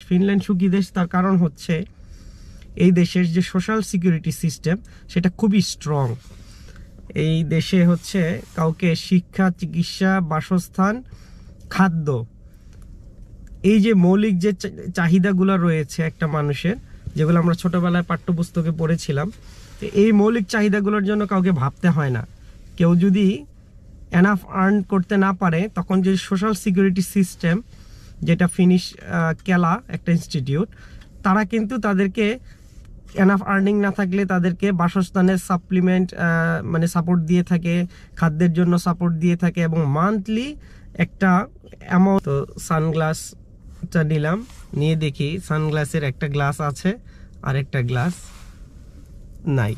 Finland সুখী দেশ তার কারণ হচ্ছে এই দেশের যে সোশ্যাল সিকিউরিটি সিস্টেম সেটা খুবই স্ট্রং। এই দেশে হচ্ছে কাউকে শিক্ষা, চিকিৎসা, বাসস্থান, খাদ্য, এই যে মৌলিক যে চাহিদাগুলো রয়েছে একটা মানুষের, যেগুলো আমরা ছোটবেলায় পাঠ্যপুস্তকে পড়েছিলাম, এই মৌলিক চাহিদাগুলোর জন্য কাউকে ভাবতে হয় না। কেউ যদি এনাফ আর্ন করতে না পারে, তখন যে সোশ্যাল সিকিউরিটি সিস্টেম, যেটা ফিনিশ কেলা একটা ইনস্টিটিউট, তারা কিন্তু তাদেরকে এনাফ আর্নিং না থাকলে তাদেরকে বাসস্থানের সাপ্লিমেন্ট মানে সাপোর্ট দিয়ে থাকে, খাদ্যের জন্য সাপোর্ট দিয়ে থাকে, এবং মান্থলি একটা অ্যামাউন্ট। তো সানগ্লাসটা নিলাম, নিয়ে দেখি সানগ্লাসের একটা গ্লাস আছে আর একটা গ্লাস নাই।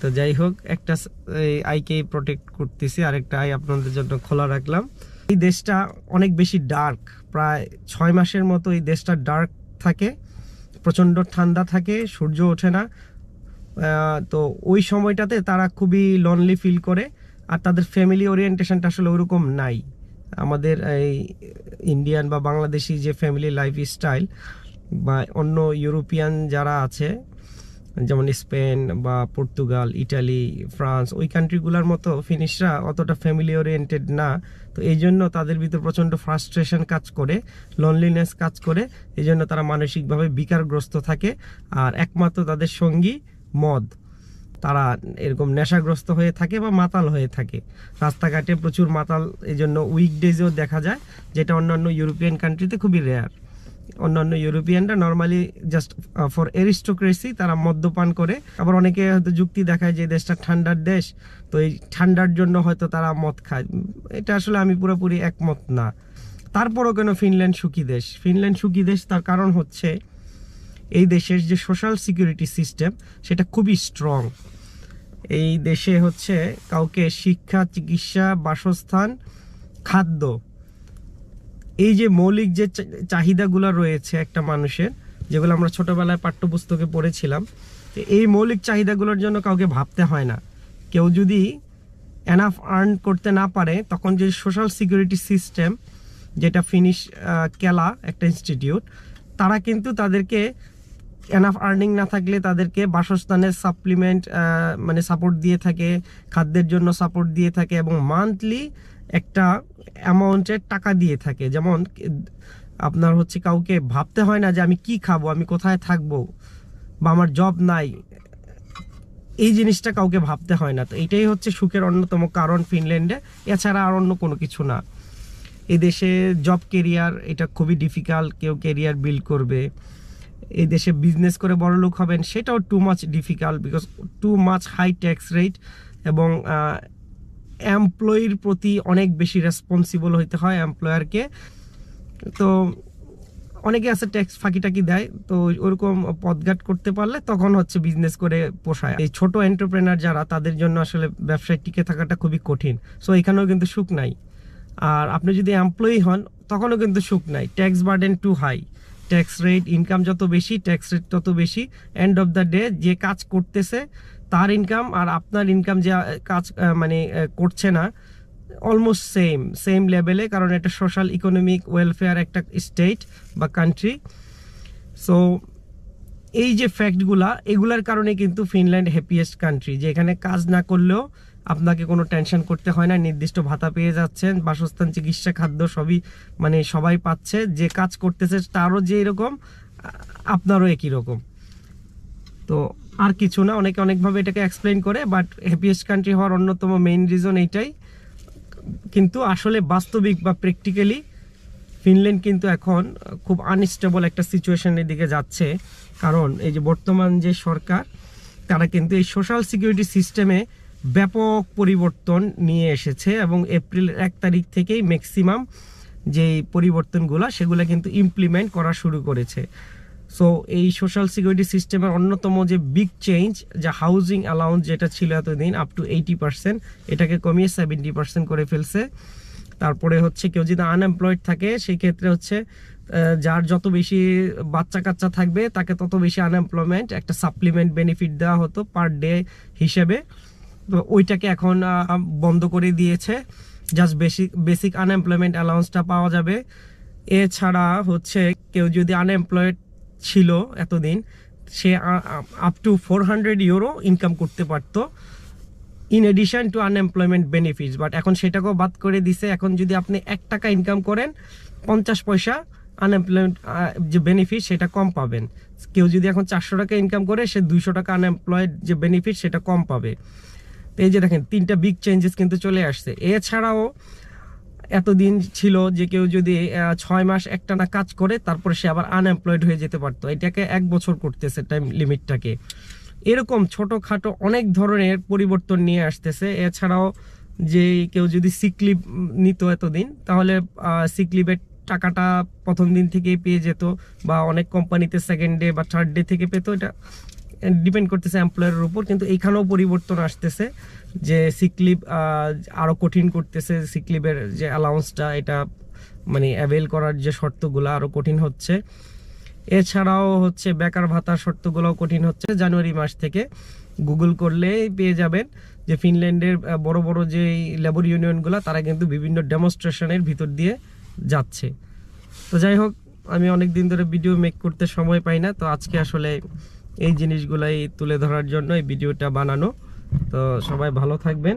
তো যাই হোক, একটা আইকে প্রোটেক্ট করতেছি, আরেকটা আই আপনাদের জন্য খোলা রাখলাম। এই দেশটা অনেক বেশি ডার্ক, প্রায় 6 মাসের মতো এই দেশটা ডার্ক থাকে, প্রচণ্ড ঠান্ডা থাকে, সূর্য ওঠে না। তো ওই সময়টাতে তারা খুবই লনলি ফিল করে, আর তাদের ফ্যামিলি ওরিয়েন্টেশনটা আসলে ওরকম নাই। আমাদের এই ইন্ডিয়ান বা বাংলাদেশি যে ফ্যামিলি লাইফস্টাইল বা অন্য ইউরোপিয়ান যারা আছে, যেমন স্পেন বা পর্তুগাল, ইটালি, ফ্রান্স, ওই কান্ট্রিগুলোর মতো ফিনিশরা অতটা ফ্যামিলি ওরিয়েন্টেড না। তো এই জন্য তাদের ভিতর প্রচণ্ড ফ্রাস্ট্রেশন কাজ করে, লনলিনেস কাজ করে, এই জন্য তারা মানসিকভাবে বিকারগ্রস্ত থাকে। আর একমাত্র তাদের সঙ্গী মদ, তারা এরকম নেশাগ্রস্ত হয়ে থাকে বা মাতাল হয়ে থাকে। রাস্তাঘাটে প্রচুর মাতাল এই জন্য উইকডেজেও দেখা যায়, যেটা অন্যান্য ইউরোপিয়ান কান্ট্রিতে খুবই রেয়ার। অন্যান্য ইউরোপিয়ানরা নর্মালি জাস্ট ফর অ্যারিস্টোক্রেসি তারা মদ্যপান করে। আবার অনেকে হয়তো যুক্তি দেখায় যে দেশটা ঠান্ডার দেশ, তো এই ঠান্ডার জন্য হয়তো তারা মদ খায়। এটা আসলে আমি পুরোপুরি একমত না। তারপরও কেন ফিনল্যান্ড সুখী দেশ? ফিনল্যান্ড সুখী দেশ তার কারণ হচ্ছে এই দেশের যে সোশ্যাল সিকিউরিটি সিস্টেম সেটা খুবই স্ট্রং। এই দেশে হচ্ছে কাউকে শিক্ষা, চিকিৎসা, বাসস্থান, খাদ্য, এই যে মৌলিক যে চাহিদাগুলো রয়েছে একটা মানুষের, যেগুলো আমরা ছোটবেলায় পাঠ্যপুস্তকে পড়েছিলাম, এই মৌলিক চাহিদাগুলোর জন্য কাউকে ভাবতে হয় না। কেউ যদি এনাফ আর্ন করতে না পারে, তখন যে সোশ্যাল সিকিউরিটি সিস্টেম, যেটা ফিনিশ কেলা একটা ইনস্টিটিউট, তারা কিন্তু তাদেরকে এনাফ আর্নিং না থাকলে তাদেরকে বাসস্থানের সাপ্লিমেন্ট মানে সাপোর্ট দিয়ে থাকে, খাদ্যের জন্য সাপোর্ট দিয়ে থাকে, এবং মান্থলি একটা অ্যামাউন্টের টাকা দিয়ে থাকে। যেমন আপনার হচ্ছে কাউকে ভাবতে হয় না যে আমি কি খাবো, আমি কোথায় থাকবো, বা আমার জব নাই, এই জিনিসটা কাউকে ভাবতে হয় না। তো এটাই হচ্ছে সুখের অন্যতম কারণ ফিনল্যান্ডে, এছাড়া আর অন্য কোনো কিছু না। এই দেশে জব কেরিয়ার এটা খুবই ডিফিকাল্ট, কেউ কেরিয়ার বিল্ড করবে। এই দেশে বিজনেস করে বড়লোক হবেন, সেটাও too much difficult, because too much high tax rate, এবং এমপ্লয়ির প্রতি অনেক বেশি রেসপন্সিবল হইতে হয় এমপ্লয়ারকে। তো অনেকে আছে ট্যাক্স ফাঁকি দেয়, তো ওরকম পথঘাট করতে পারলে তখন হচ্ছে বিজনেস করে পোষায়। এই ছোট এন্টারপ্রেনার যারা, তাদের জন্য আসলে ব্যবসায় টিকে থাকাটা খুবই কঠিন। সো এখানেও কিন্তু সুখ নাই। আর আপনি যদি এমপ্লয়ি হন, তখনও কিন্তু সুখ নাই। Tax burden too high, tax rate, income যত বেশি ট্যাক্স রেট তত বেশি। এন্ড অফ দ্য ডে যে কাজ করতেছে তার ইনকাম আর আপনার ইনকাম যে কাজ মানে করছে না, অলমোস্ট সেম লেভেলে, কারণ এটা সোশ্যাল ইকোনমিক ওয়েলফেয়ার একটা স্টেট বা কান্ট্রি। সো এই যে ফ্যাক্টগুলা, এগুলার কারণে কিন্তু ফিনল্যান্ড হ্যাপিয়েস্ট কান্ট্রি, যে এখানে কাজ না করলেও আপনাকে কোনো টেনশন করতে হয় না, নির্দিষ্ট ভাতা পেয়ে যাচ্ছেন, বাসস্থান, চিকিৎসা, খাদ্য সবই মানে সবাই পাচ্ছে। যে কাজ করতেছে তারও যে এরকম, আপনারও একই রকম। তো আর কিছু না, অনেকে অনেকভাবে এটাকে এক্সপ্লেন করে, বাট হ্যাপিয়েস্ট কান্ট্রি হওয়ার অন্যতম মেইন রিজন এইটাই। কিন্তু আসলে বাস্তবিক বা প্র্যাকটিক্যালি ফিনল্যান্ড কিন্তু এখন খুব আনস্টেবল একটা সিচুয়েশনের দিকে যাচ্ছে। কারণ এই যে বর্তমান যে সরকার, তারা কিন্তু এই সোশ্যাল সিকিউরিটি সিস্টেমে ব্যাপক পরিবর্তন নিয়ে এসেছে, এবং এপ্রিলের 1 তারিখ থেকেই ম্যাক্সিমাম যেই পরিবর্তনগুলো সেগুলো কিন্তু ইমপ্লিমেন্ট করা শুরু করেছে। সো এই সোশ্যাল সিকিউরিটি সিস্টেমের অন্যতম যে বিগ চেঞ্জ, যা হাউজিং অ্যালাউন্স যেটা ছিল এতদিন আপ টু 80%, এটাকে কমিয়ে 70% করে ফেলছে। তারপরে হচ্ছে কেউ যদি আনএমপ্লয়েড থাকে, সেই ক্ষেত্রে হচ্ছে যার যত বেশি বাচ্চা কাচ্চা থাকবে তাকে তত বেশি আনএমপ্লয়মেন্ট একটা সাপ্লিমেন্ট বেনিফিট দেওয়া হতো পার ডে হিসেবে। তো ওইটাকে এখন বন্ধ করে দিয়েছে, জাস্ট বেসিক আনএমপ্লয়মেন্ট অ্যালাউন্সটা পাওয়া যাবে। এছাড়া হচ্ছে কেউ যদি আনএমপ্লয়েড ছিল এতদিন, সে আপ টু 400 ইউরো ইনকাম করতে পারতো in addition to unemployment benefits. But এখন সেটাকেও বাদ করে দিছে। এখন যদি আপনি 1 টাকা ইনকাম করেন, 50 পয়সা আনএমপ্লয়মেন্ট যে বেনিফিট সেটা কম পাবেন। কেউ যদি এখন 400 টাকা ইনকাম করে, সে 200 টাকা আনএমপ্লয়েড যে বেনিফিট সেটা কম পাবে। তো এই যে দেখেন 3টা বিগ চেঞ্জেস কিন্তু চলে আসছে। এছাড়াও এতদিন ছিল যে কেউ যদি 6 মাস একটানা কাজ করে তারপরে সে আবার আনএমপ্লয়েড হয়ে যেতে পারতো, এটাকে 1 বছর করতেছে টাইম লিমিটটাকে। এরকম ছোটোখাটো অনেক ধরনের পরিবর্তন নিয়ে আসতেছে। এছাড়াও যে কেউ যদি সিক লিভ নিত এতদিন, তাহলে সিক লিভের টাকাটা প্রথম দিন থেকেই পেয়ে যেত, বা অনেক কোম্পানিতে সেকেন্ড ডে বা থার্ড ডে থেকে পেতো। এটা ডিপেন্ড করতেছে এমপ্লয়ারের উপর। কিন্তু এইখানেও পরিবর্তন আসতেছে যে সিক লিভ আরও কঠিন করতেছে। সিক লিভের যে অ্যালাউন্সটা, এটা মানে অ্যাভেল করার যে শর্তগুলো আরও কঠিন হচ্ছে। এছাড়াও হচ্ছে বেকার ভাতার শর্তগুলোও কঠিন হচ্ছে। জানুয়ারি মাস থেকে গুগল করলেই পেয়ে যাবেন যে ফিনল্যান্ডের বড় বড় যে লেবার ইউনিয়নগুলো, তারা কিন্তু বিভিন্ন ডেমনস্ট্রেশনের ভিতর দিয়ে যাচ্ছে। তো যাই হোক, আমি অনেক দিন ধরে ভিডিও মেক করতে সময় পাই না, তো আজকে আসলে এই জিনিসগুলাই তুলে ধরার জন্য এই ভিডিওটা বানানো। তো সবাই ভালো থাকবেন।